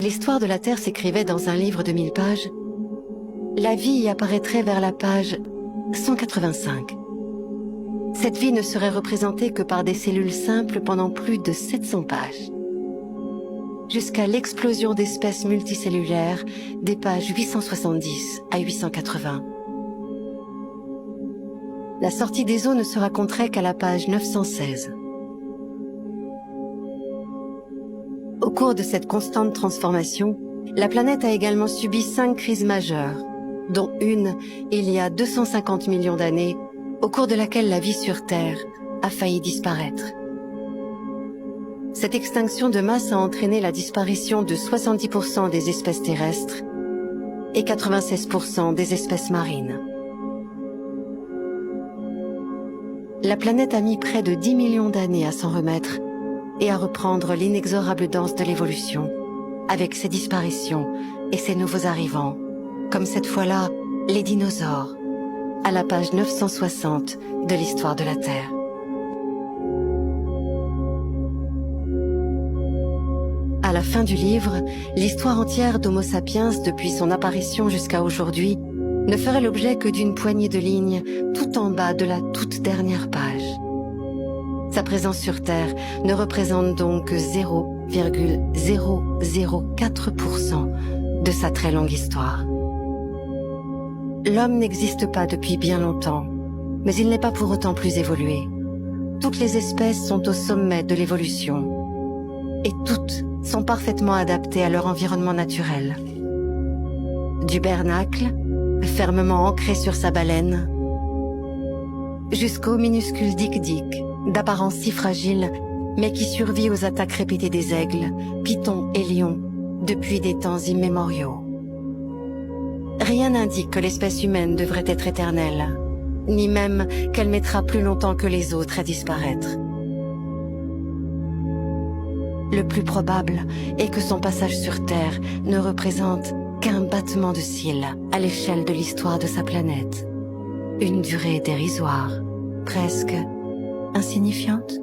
L'histoire de la Terre s'écrivait dans un livre de 1000 pages. La vie y apparaîtrait vers la page 185. Cette vie ne serait représentée que par des cellules simples pendant plus de 700 pages. Jusqu'à l'explosion d'espèces multicellulaires des pages 870 à 880. La sortie des eaux ne se raconterait qu'à la page 916. Au cours de cette constante transformation, la planète a également subi 5 crises majeures, dont une il y a 250 millions d'années, au cours de laquelle la vie sur Terre a failli disparaître. Cette extinction de masse a entraîné la disparition de 70% des espèces terrestres et 96% des espèces marines. La planète a mis près de 10 millions d'années à s'en remettre et à reprendre l'inexorable danse de l'évolution, avec ses disparitions et ses nouveaux arrivants, comme cette fois-là les dinosaures, à la page 960 de l'histoire de la Terre. À la fin du livre, l'histoire entière d'Homo sapiens depuis son apparition jusqu'à aujourd'hui ne ferait l'objet que d'une poignée de lignes tout en bas de la toute dernière page. Sa présence sur Terre ne représente donc que 0,004% de sa très longue histoire. L'homme n'existe pas depuis bien longtemps, mais il n'est pas pour autant plus évolué. Toutes les espèces sont au sommet de l'évolution, et toutes sont parfaitement adaptées à leur environnement naturel. Du bernacle, fermement ancré sur sa baleine, jusqu'au minuscule dik-dik, d'apparence si fragile, mais qui survit aux attaques répétées des aigles, pythons et lions, depuis des temps immémoriaux. Rien n'indique que l'espèce humaine devrait être éternelle, ni même qu'elle mettra plus longtemps que les autres à disparaître. Le plus probable est que son passage sur Terre ne représente qu'un battement de cils à l'échelle de l'histoire de sa planète. Une durée dérisoire, presque insignifiante.